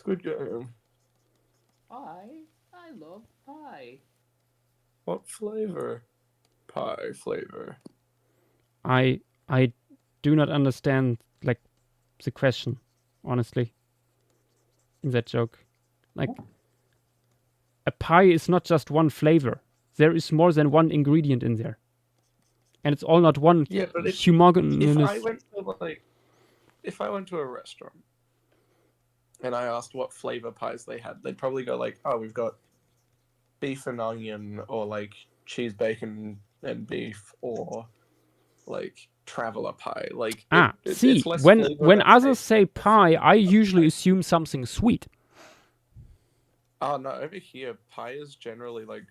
Good game. I love pie. What flavor? Pie flavor. I do not understand like the question, honestly. In that joke, like a pie is not just one flavor. There is more than one ingredient in there, and it's all not one Yeah, but if I homogeneous. went to if I went to a restaurant and I asked what flavor pies they had, they'd probably go like, "Oh, we've got beef and onion, or like cheese, bacon, and beef, or like traveler pie." Like See, it's less when flavor about others taste. say pie, I usually assume something sweet. Oh no, over here pie is generally like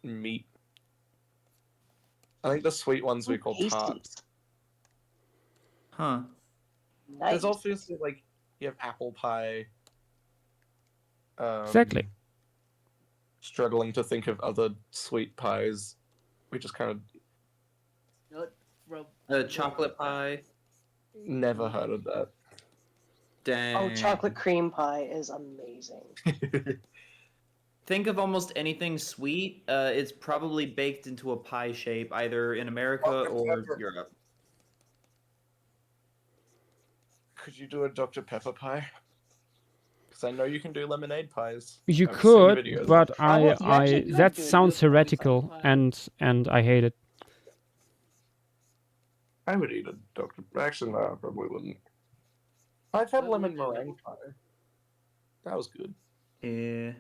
meat. I think the sweet ones we call tarts. Huh. Nice. There's obviously like you have apple pie. Exactly. Struggling to think of other sweet pies. We just kind of Not from Chocolate pie. never heard of that. Dang. Oh, chocolate cream pie is amazing. Think of almost anything sweet. It's probably baked into a pie shape, either in America or Europe. Could you do a Dr. Pepper pie? Because I know you can do lemonade pies. You I've seen could, videos. but you actually could that do it. sounds heretical, pie. and I hate it. I would eat a Dr. Actually, no, I probably wouldn't. I've had I lemon would do it. meringue pie. That was good. Yeah.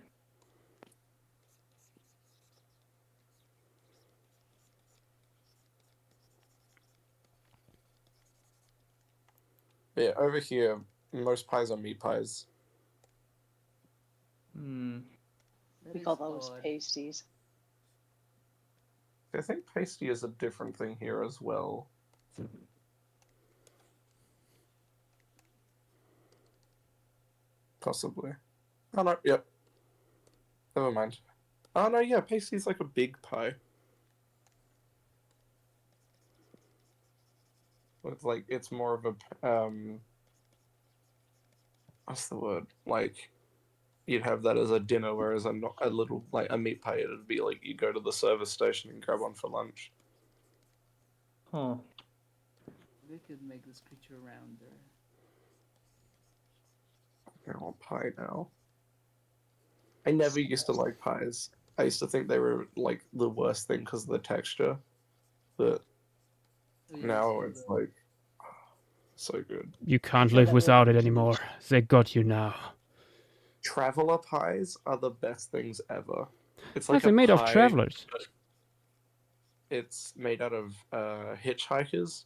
Yeah, over here, most pies are meat pies. Hmm. We call those pasties. I think pasty is a different thing here as well. Possibly. Oh no, yep. Never mind. Oh no, yeah, pasty's like a big pie. It's like it's more of a what's the word? Like you'd have that as a dinner, whereas a little like a meat pie it'd be like you go to the service station and grab one for lunch. Huh. We could make this creature rounder. I want pie now. I never used to like pies. I used to think they were like the worst thing because of the texture, but Oh, yeah, now so it's like so good. You can't live without it anymore. They got you now. Traveler pies are the best things ever. It's Well, like they're a made of pie. travelers. It's made out of hitchhikers.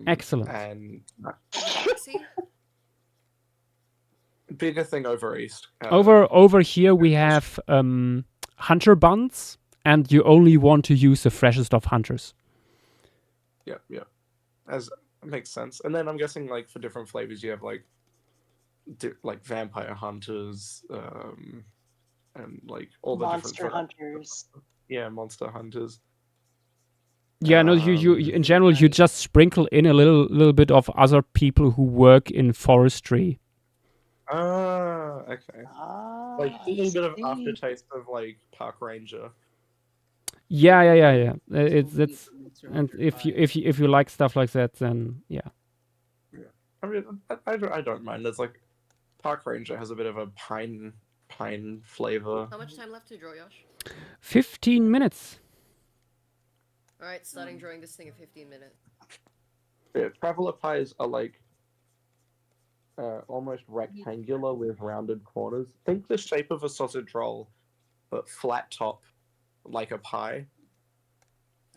Excellent. And Galaxy? bigger thing over east. Over here we have hunter buns, and you only want to use the freshest of hunters. Yeah. As makes sense. And then I'm guessing like for different flavors you have like vampire hunters, and like all the Monster different hunters. Yeah, monster hunters. Yeah, no, you in general you just sprinkle in a little bit of other people who work in forestry. Ah, okay. Like a little bit of see. aftertaste of like park ranger. Yeah. It's only that's Monster and Hunter if you like stuff like that, then yeah. I mean, I don't mind. It's like park ranger has a bit of a pine flavor. How much time left to draw, Yosh? 15 minutes. Alright, starting drawing this thing in 15 minutes. Yeah, traveler pies are like almost rectangular with rounded corners. Think the shape of a sausage roll, but flat top, like a pie,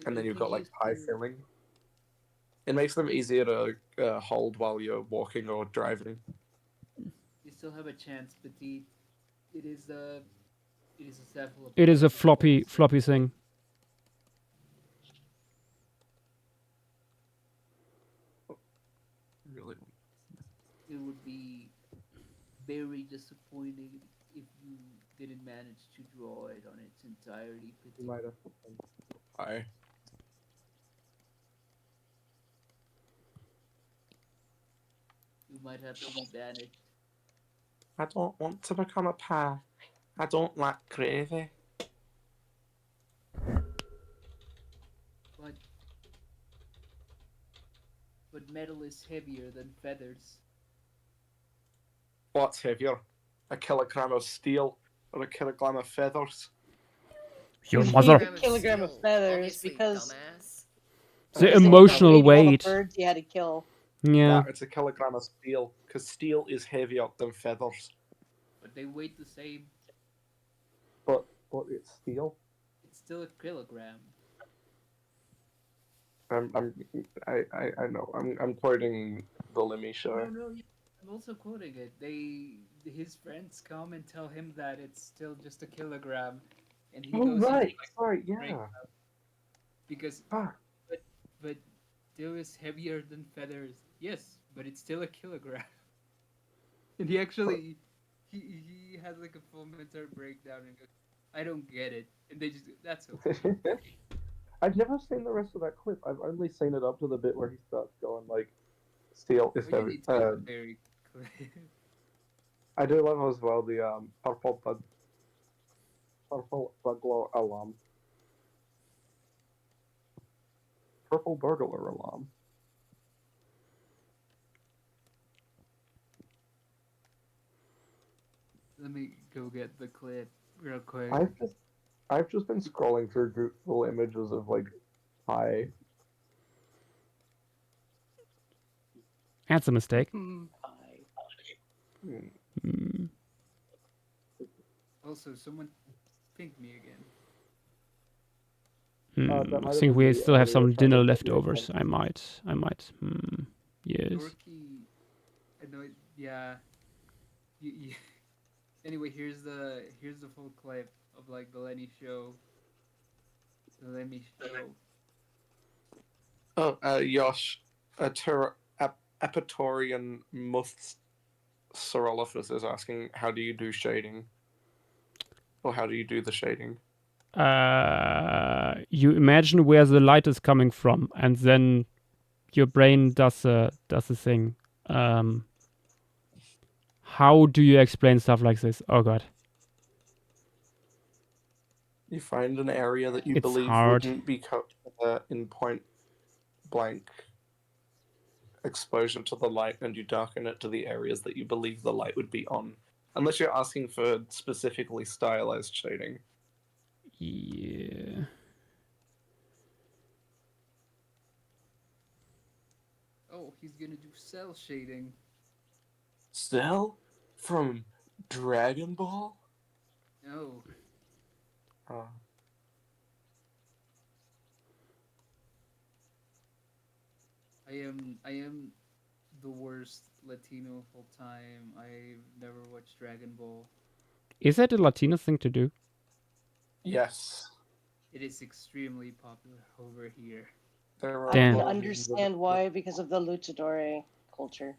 and then you've got like pie filling. It makes them easier to hold while you're walking or driving. You still have a chance, but it is a cephalopod. It is a floppy thing. Really. It would be very disappointing if you didn't manage to draw it on its entirety. You might have pie. You might have to be banished. I don't want to become a pie. I don't like gravy. But metal is heavier than feathers. What's heavier? A kilogram of steel or a kilogram of feathers? Your You mother. need a kilogram of steel, feathers obviously, because dumbass. The because they emotional weighed all the weight. birds you had to kill. Yeah. It's a kilogram of steel, because steel is heavier than feathers. But they weigh the same. But it's steel. It's still a kilogram. I know. I'm quoting the Lemmy show. No, yeah, I'm also quoting it. His friends come and tell him that it's still just a kilogram, and he Oh goes right, into sorry, break yeah. because Ah, but steel is heavier than feathers. Yes, but it's still a kilogram. And he actually he has like a full mental breakdown and goes, I don't get it. And they just that's okay. I've never seen the rest of that clip. I've only seen it up to the bit where he starts going like, "Steel is But you heavy." need to be very clear. I do love as well the purple burglar alarm, purple burglar alarm. Let me go get the clip real quick. I've just been scrolling through Google images of like pie. That's a mistake. Pie. Mm. Also, someone pinged me again. That I might have think been we me still have earlier some trying dinner to get your leftovers. attention. I might. Yes. Dorky, I know. Yeah. You. Anyway, here's the full clip of like the Lenny show. The Lemmy show. Oh, Yosh, Epitorian Muths Sorolophus is asking, how do you do shading? Or how do you do the shading? You imagine where the light is coming from, and then your brain does a thing. How do you explain stuff like this? Oh god, You find an area that you it's believe hard. wouldn't be in point blank exposure to the light, and you darken it to the areas that you believe the light would be on. Unless you're asking for specifically stylized shading. Yeah. Oh, he's gonna do cell shading. Cell? From Dragon Ball? No. Uh, I am the worst Latino of all time. I've never watched Dragon Ball. Is that a Latino thing to do? yes. It is extremely popular over here. There are I Damn. can a lot of memes of understand it. why because of the luchador culture.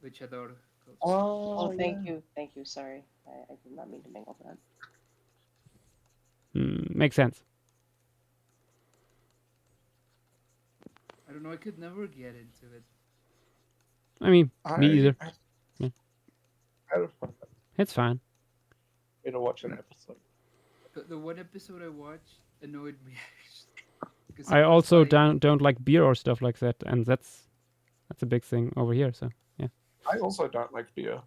Luchador culture. Oh, thank you. Sorry, I did not mean to mingle that. Makes sense. I don't know. I could never get into it. I mean, me either. I Yeah. had a fun It's fine. way to watch an episode. The one episode I watched annoyed me. 'Cause I it was also like- don't like beer or stuff like that, and that's a big thing over here. So yeah. I also don't like beer.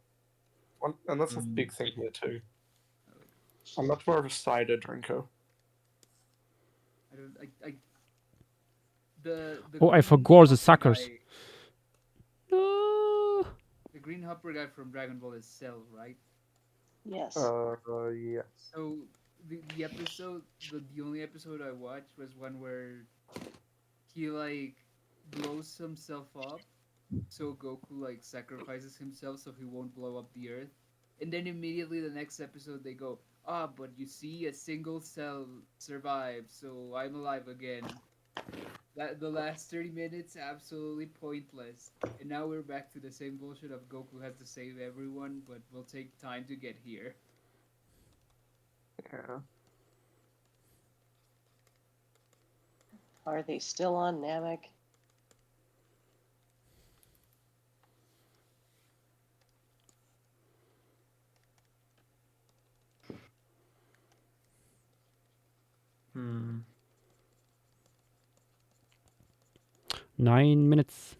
And that's a big thing here too. I'm much more of a cider drinker. I don't. The Oh, I green forgot the hopper suckers. guy- No. The green hopper guy from Dragon Ball is Cell, right? Yes. Yes. So the episode, the only episode I watched was one where he like blows himself up, so Goku like sacrifices himself so he won't blow up the Earth, and then immediately the next episode they go, but you see, a single cell survived, so I'm alive again. That the last 30 minutes absolutely pointless, and now we're back to the same bullshit of Goku has to save everyone, but will take time to get here. Yeah. Are they still on Namek? 9 minutes.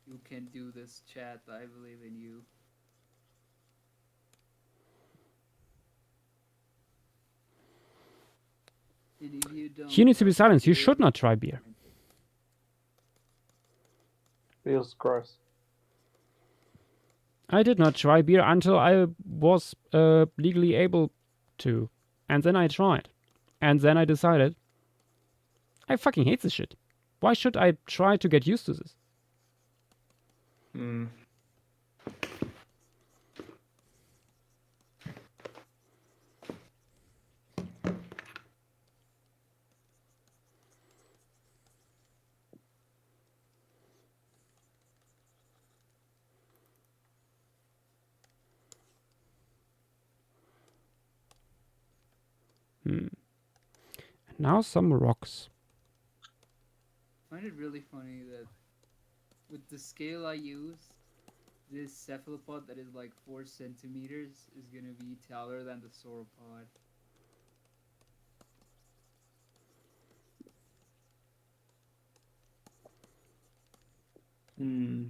You can do this, chat. I believe in you. And if you don't, You need to be I'll silenced. You do should it. not try beer. Feels gross. I did not try beer until I was legally able to. And then I tried. And then I decided, I fucking hate this shit. Why should I try to get used to this? Hmm. And now some rocks. I find it really funny that with the scale I use, this cephalopod that is like 4 centimeters is gonna be taller than the sauropod. Hmm.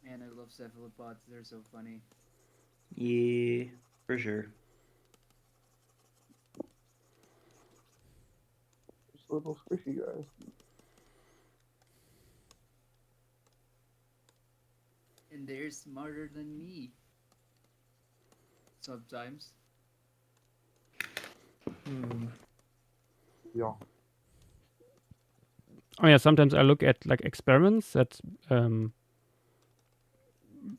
Man, I love cephalopods. They're so funny. Yeah, for sure. Just little squishy guys. And they're smarter than me. Sometimes. Hmm. Yeah. Oh yeah, sometimes I look at like experiments that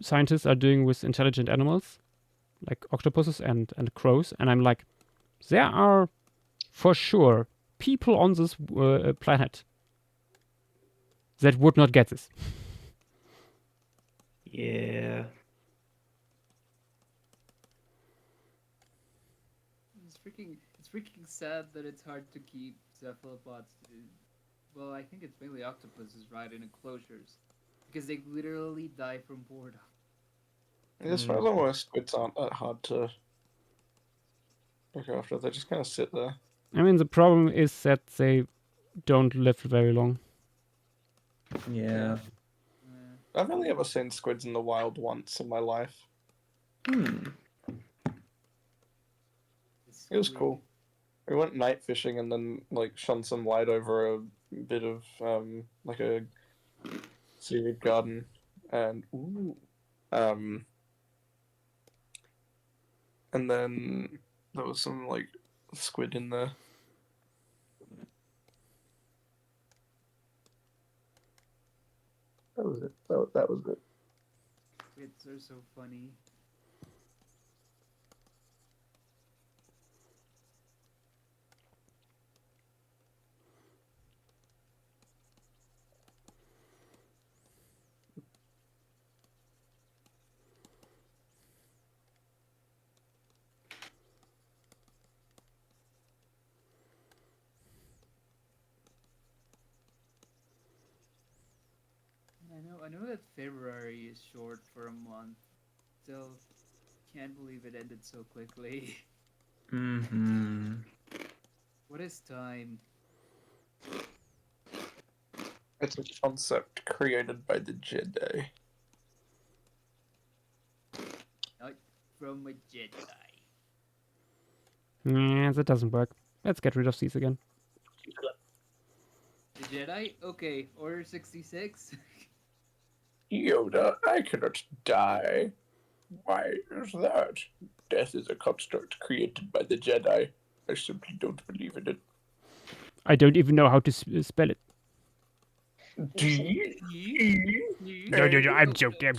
scientists are doing with intelligent animals, like octopuses and crows, and I'm like, there are for sure people on this planet that would not get this. Yeah. It's freaking sad that it's hard to keep cephalopods. Well, I think it's mainly octopuses, right, in enclosures, because they literally die from boredom. As far as I know, squids aren't that hard to look after. They just kind of sit there. I mean, the problem is that they don't live very long. Yeah. I've only ever seen squids in the wild once in my life. Hmm. It was cool. We went night fishing and then like shone some light over a bit of like a seaweed garden and and then there was some like squid in there. That was it. That was it. Squids are so funny. I know that February is short for a month. Still, can't believe it ended so quickly. Mm-hmm. What is time? It's a concept created by the Jedi. Not from a Jedi. Yeah, that doesn't work. Let's get rid of these again. The Jedi? Okay, Order 66. Yoda, I cannot die. Why is that? Death is a construct created by the Jedi. I simply don't believe in it. I don't even know how to spell it. D No, I'm joking.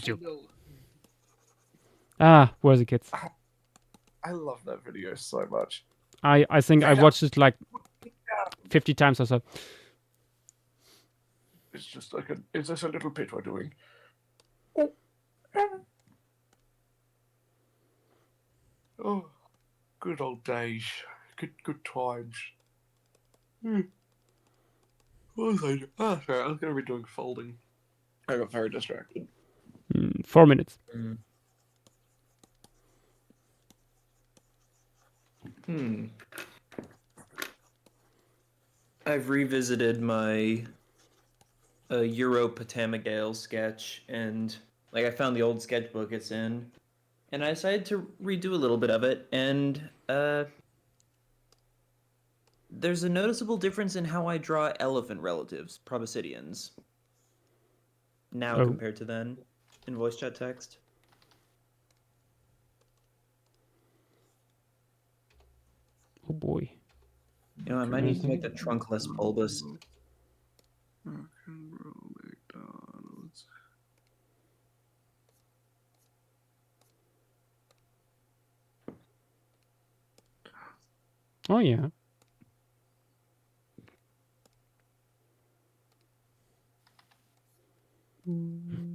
Ah, where are the kids? I love that video so much. I think I watched it like 50 times or so. It's just like it's just a little bit we're doing. Oh, good old days. Good times. What was I doing? Ah, sorry, I was going to be doing folding. I got very distracted. 4 minutes. I've revisited my Euro Potamagale sketch, and like I found the old sketchbook it's in, and I decided to redo a little bit of it, and there's a noticeable difference in how I draw elephant relatives, proboscideans, now Oh. compared to then in voice chat text. Oh boy. You know, I might need to make the trunk less bulbous. Rock and roll McDonald's. Oh yeah.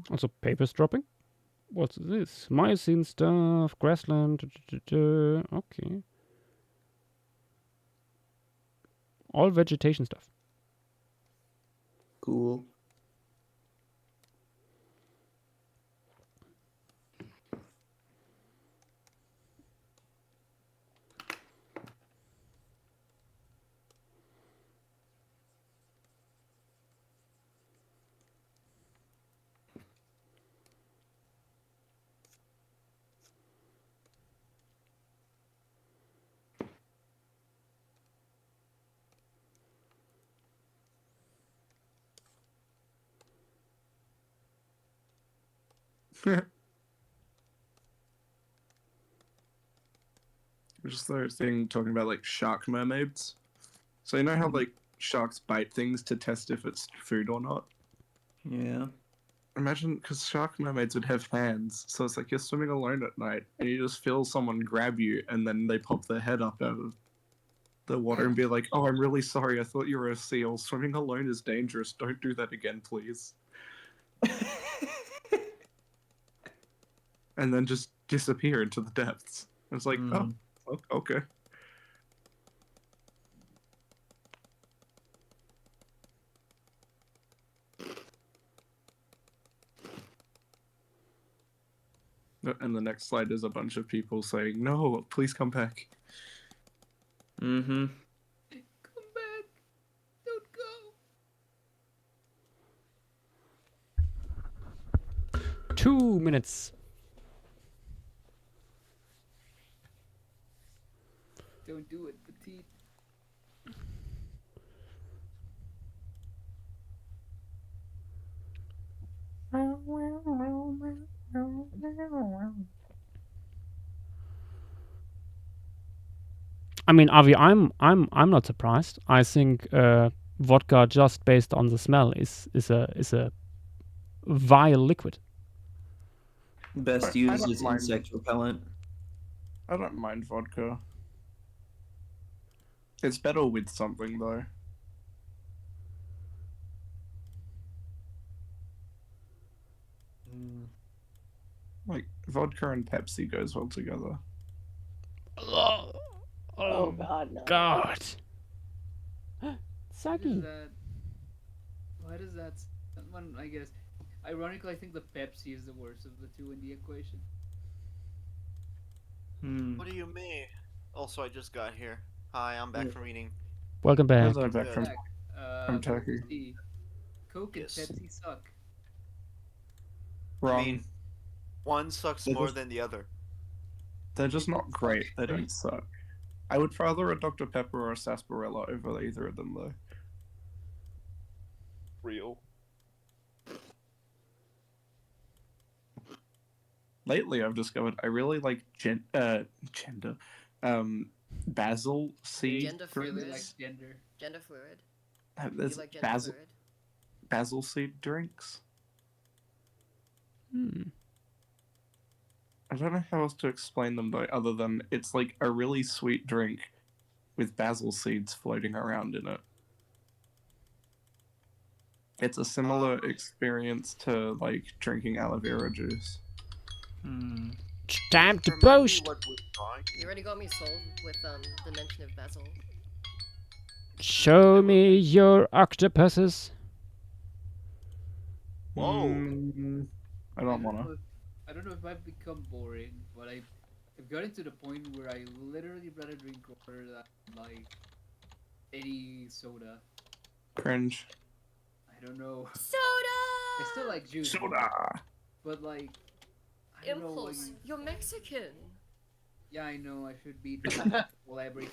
Also, papers dropping. What's this? Miocene stuff, grassland. Okay. All vegetation stuff. Cool. Just the thing talking about like shark mermaids. So you know how like sharks bite things to test if it's food or not? Yeah. Imagine, because shark mermaids would have hands, so it's like you're swimming alone at night and you just feel someone grab you and then they pop their head up out of the water and be like, "Oh, I'm really sorry, I thought you were a seal. Swimming alone is dangerous. Don't do that again, please." And then just disappear into the depths. And it's like, oh, okay. And the next slide is a bunch of people saying, "No, please come back." Mm-hmm. Come back. Don't go. 2 minutes. Don't do it, petite. I mean, Avi, I'm not surprised. I think vodka just based on the smell is a vile liquid. Best I used don't as mind. insect repellent. I don't mind vodka. It's better with something though. Like vodka and Pepsi goes well together. Oh God, no. God. Why does Saki. that? Why does that? One, I guess. Ironically, I think the Pepsi is the worst of the two in the equation. What do you mean? Also, I just got here. Hi, I'm back from eating. Welcome back. Because I'm back from Back. Turkey. See, Coke Yes. and Pepsi suck. Wrong. I mean, one sucks They're more just- than the other. They're just not great. They don't suck. I would rather a Dr. Pepper or a sarsaparilla over either of them though. Real. Lately, I've discovered I really like basil seed Gender Really fluid. drinks. like gender. Gender fluid. There's You like gender fluid? basil seed drinks. I don't know how else to explain them though, other than it's like a really sweet drink with basil seeds floating around in it. It's a similar experience to like drinking aloe vera juice. It's time to Remind me post. what we're drawing. You already got me sold with the mention of basil. Show me your octopuses. Whoa. I don't wanna. know if, I don't know if I've become boring, but I've gotten to the point where I literally rather drink water than like any soda. Cringe. I don't know. Soda! I still like juice, Soda. but like I don't know. Like, Impulse, you're Mexican. yeah, I know I should be drinking alcohol every